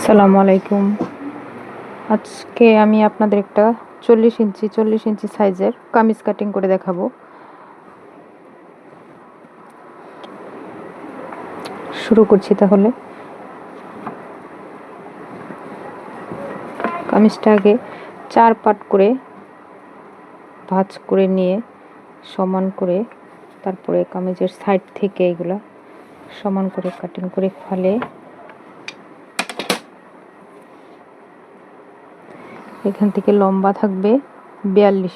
আসসালামু আলাইকুম। আজকে আমি আপনাদের একটা 40 ইঞ্চি সাইজের কামিজ কাটিং করে দেখাবো। শুরু করছি তাহলে। কামিজটা আগে 4 পার্ট করে ভাঁজ করে নিয়ে সমান করে তারপরে কামিজের সাইড থেকে এগুলা সমান করে কাটিং করে ফেলে এখান থেকে লম্বা থাকবে 42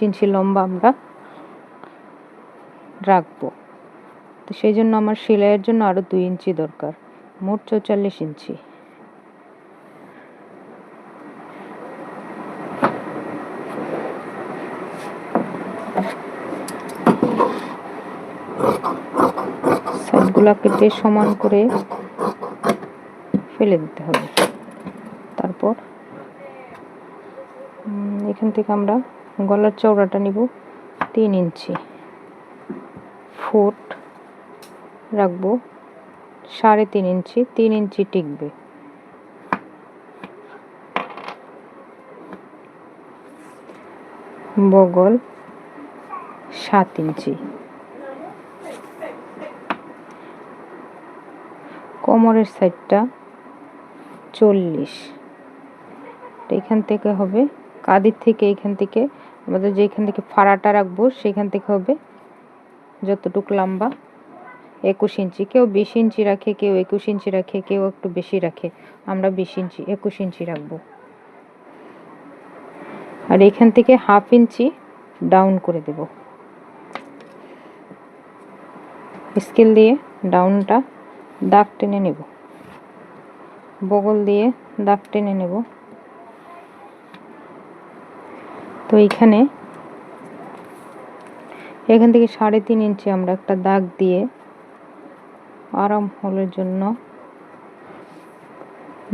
ইঞ্চি লম্বা আমরা রাখবো। তো সেই জন্য আমার সেলাইয়ের জন্য আরো 2 ইঞ্চি দরকার, মোট 44 ইঞ্চি। সাইডগুলো কেটে সমান করে ফেলে দিতে হবে। তারপর এখান থেকে আমরা গলার চওড়াটা নিব 3 ইঞ্চি, ফুট রাখবো 3.5 ইঞ্চি, 3 ইঞ্চি টিকবে। বগল 7 ইঞ্চি, কোমরের সাইডটা 40। এখান থেকে হবে কাঁধের থেকে, এখান থেকে আমাদের যেখান থেকে ফাড়াটা রাখবো সেখান থেকে হবে যতটুকু লম্বা 21 ইঞ্চি। কেউ 20 ইঞ্চি রাখে, কেউ 21 ইঞ্চি রাখে, কেউ একটু বেশি রাখে। আমরা 21 ইঞ্চি রাখবো। আর এখান থেকে 1/2 ইঞ্চি ডাউন করে দেব। স্কেল দিয়ে ডাউনটা দাগ টেনে নেব, বগল দিয়ে দাগ টেনে নেব। তো এখান থেকে 3.5 ইঞ্চি আমরা একটা দাগ দিয়ে আরাম হোলের জন্য,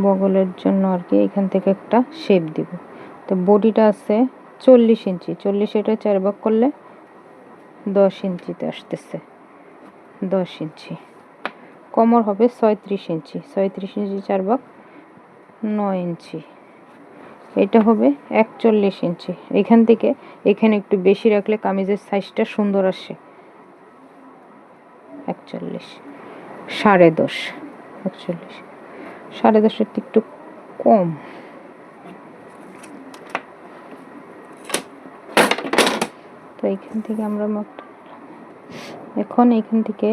বগলের জন্য আর কি, এখান থেকে একটা শেপ দিব। তো বডিটা আছে 40 ইঞ্চি, 40 এটা 4 ভাগ করলে 10 ইঞ্চিতে আসতেছে, 10 ইঞ্চি। কোমর হবে 36 ইঞ্চি, 36 ইঞ্চি 4 ভাগ 9 ইঞ্চি। এটা হবে 41 ইঞ্চি। এখান থেকে এখানে একটু বেশি রাখলে কামিজের সাইজটা সুন্দর আসে। 41 10.5, 41 10.5 একটু কম। তো এখান থেকে আমরা এখন এখান থেকে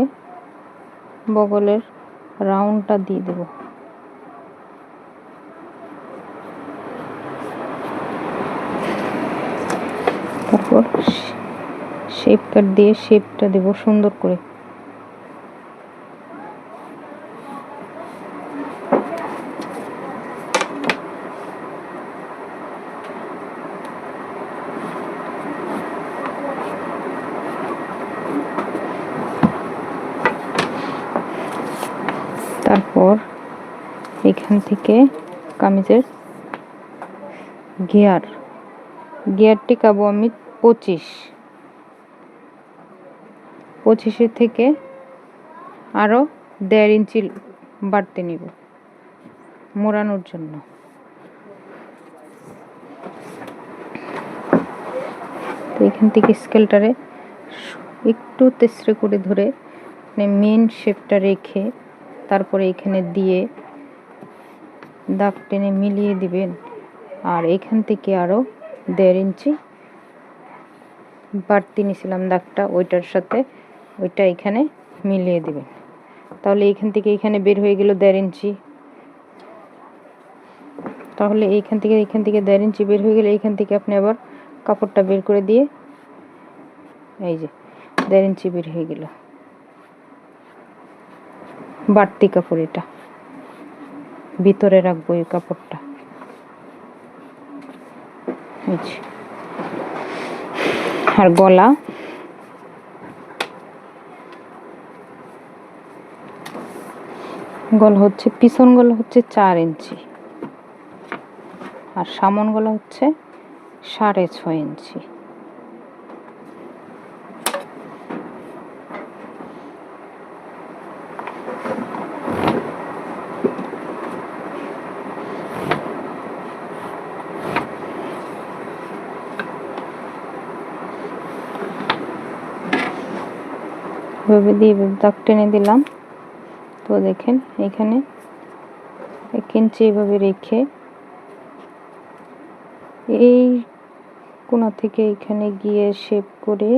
বগলের রাউন্ডটা দিয়ে দেব। তারপর শেপ কাট দিয়ে শেপটা দেব সুন্দর করে। তারপর এখান থেকে কামিজের গিয়ার টিকাবো আমি 25 থেকে আরো 1.5 ইঞ্চি বাড়তে নিব মোড়ানোর জন্য। তো এখান থেকে স্কেলটারে একটু তেসরে করে ধরে মেন শেপটা রেখে তারপরে এখানে দিয়ে দাগ টেনে মিলিয়ে দিবেন। আর এখান থেকে আরো 1.5 ইঞ্চি বাড়তি নিয়েছিলাম দাগটা, ওইটার সাথে ওইটা এখানে মিলিয়ে দিবেন। তাহলে এখান থেকে এখানে বের হয়ে গেল 1.5 ইঞ্চি। তাহলে এখান থেকে 1.5 ইঞ্চি বের হয়ে গেলে এখান থেকে আপনি আবার কাপড়টা বের করে দিয়ে এই যে 1.5 ইঞ্চি বের হয়ে গেল বাড়তি কাপড়। এটা ভিতরে রাখবো এই কাপড়টা। আর গলা হচ্ছে, পিছন গলা হচ্ছে 4 ইঞ্চি আর সামন গলা হচ্ছে 6.5 ইঞ্চি। এভাবে দিয়ে দাগ টেনে দিলাম। তো দেখেন এখানে 1 ইঞ্চি এভাবে রেখে এই কোণা থেকে এখানে গিয়ে শেপ করে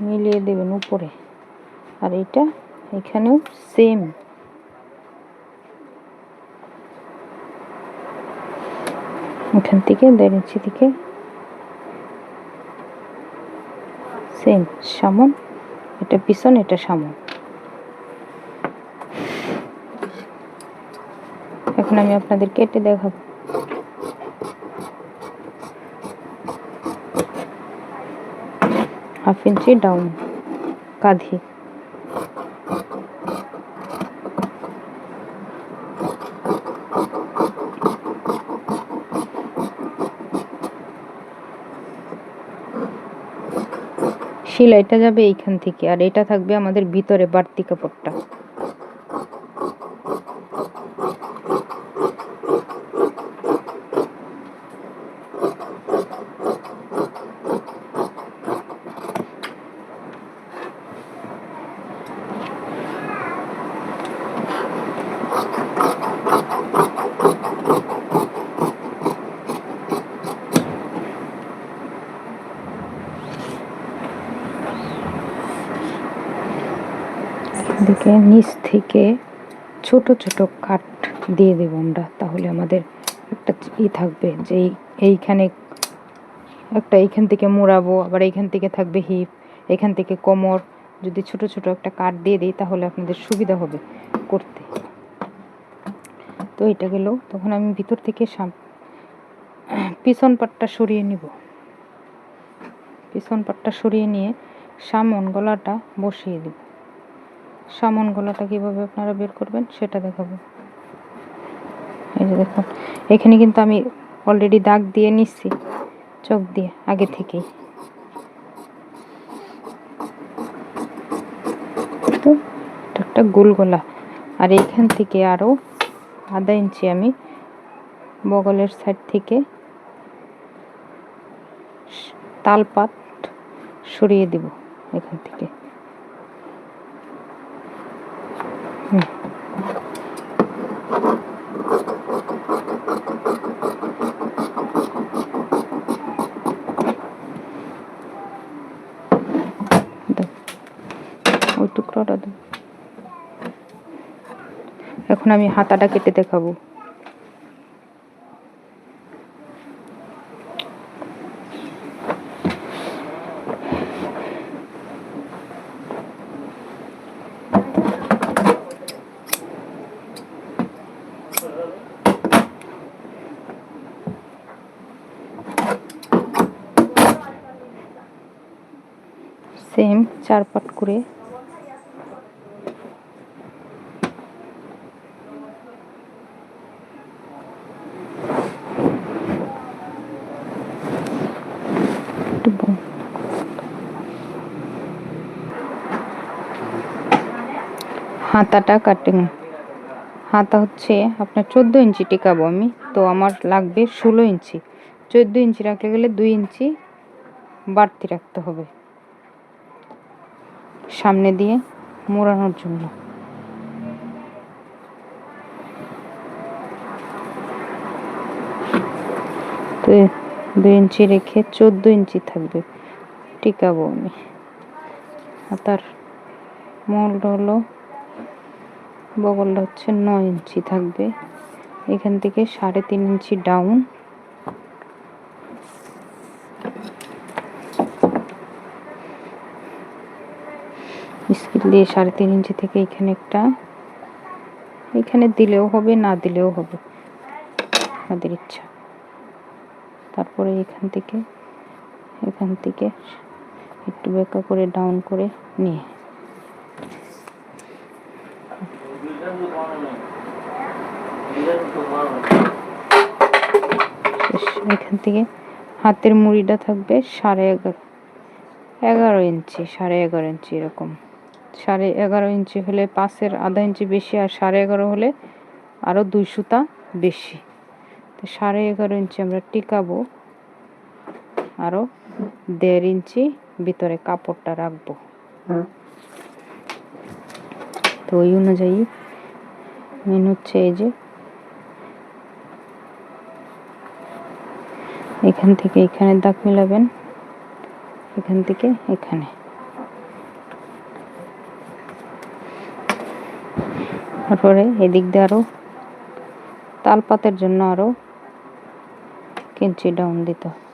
মিলিয়ে দেবেন উপরে। আর এটা এখানেও সেম এখান থেকে 1.5 ইঞ্চি থেকে সেম সামন, এটা পিছন, এটা সামন। এখন আমি আপনাদের কেটে দেখাবো। হাফ ইঞ্চি ডাউন কাঁধি। সেলাইটা যাবে এইখান থেকে, আর এটা থাকবে আমাদের ভিতরে বাড়তি কাপড়টা। দিকে নিচ থেকে ছোট ছোট কাট দিয়ে দেব আমরা, তাহলে আমাদের একটা থাকবে যে এইখানে একটা, এইখান থেকে মোড়াবো, আবার এইখান থেকে থাকবে হিপ, এখান থেকে কোমর। যদি ছোট ছোট একটা কাট দিয়ে দিই তাহলে আপনাদের সুবিধা হবে করতে। তো এটা গেল। তখন আমি ভিতর থেকে পিছন পাটটা সরিয়ে নিব। পিছন পাটটা সরিয়ে নিয়ে সামন গলাটা বসিয়ে দেব। সামন গলাটা কিভাবে আপনারা বের করবেন সেটা দেখাবো। এই যে দেখুন, এখানে কিন্তু আমি অলরেডি দাগ দিয়ে নিচ্ছি চক দিয়ে আগে থেকেই। তো একটা গোল গলা, আর এইখান থেকে আরো আধা ইঞ্চি আমি বগলের সাইড থেকে তালপাত সরিয়ে দেব এখান থেকে। ওই টুকরোটা দেব। এখন আমি হাতাটা কেটে দেখাবো। সেম 4 পাট করে হাতাটা কাটিং। হাতা হচ্ছে আপনার 14 ইঞ্চি টিকাবো আমি, তো আমার লাগবে 16 ইঞ্চি। 14 ইঞ্চি রাখলে গেলে 2 ইঞ্চি বাড়তি রাখতে হবে সামনে দিয়ে মোড়ানোর জন্য। তো 2 ইঞ্চি রেখে 14 ইঞ্চি থাকবে টিকাবো আমি। হাতার মোল্ড হলো, বগলটা হচ্ছে 9 ইঞ্চি থাকবে। এখান থেকে 3.5 ইঞ্চি ডাউন, স্কেল দিয়ে 3.5 ইঞ্চি থেকে এখানে একটা, এখানে দিলেও হবে না দিলেও হবে, আপনাদের ইচ্ছা। তারপরে এখান থেকে একটু বেঁকা করে ডাউন করে নিয়ে এখান থেকে হাতের মুড়িটা থাকবে 11.5 ইঞ্চি, 11.5 ইঞ্চি এরকম। 11.5 ইঞ্চি হলে 5-এর আধা ইঞ্চি বেশি, আর 11.5 হলে আরো 2 সুতা বেশি। তো 11.5 ইঞ্চি আমরা টিকাবো, আরো 1.5 ইঞ্চি ভিতরে কাপড়টা রাখবো। তো ওই অনুযায়ী মেন হচ্ছে এই যে এখান থেকে এখানে দাগ মিলাবেন, এখান থেকে এখানে, তারপরে এদিক দিয়ে আরো তালপাতের জন্য আরো কিঞ্চি ডাউন দিতে হবে।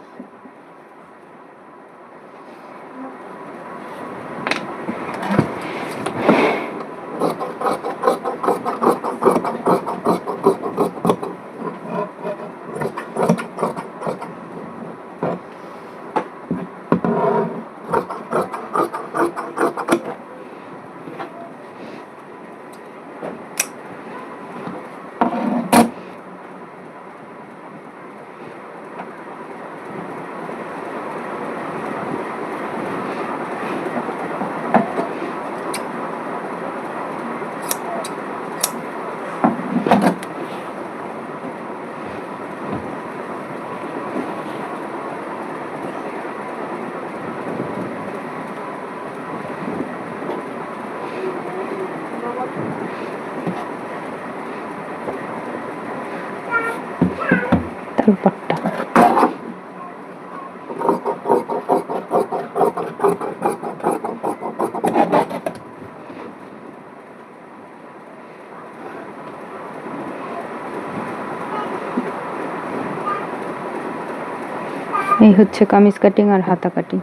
তালপাটটা এই হচ্ছে কামিজ কাটিং আর হাতা কাটিং।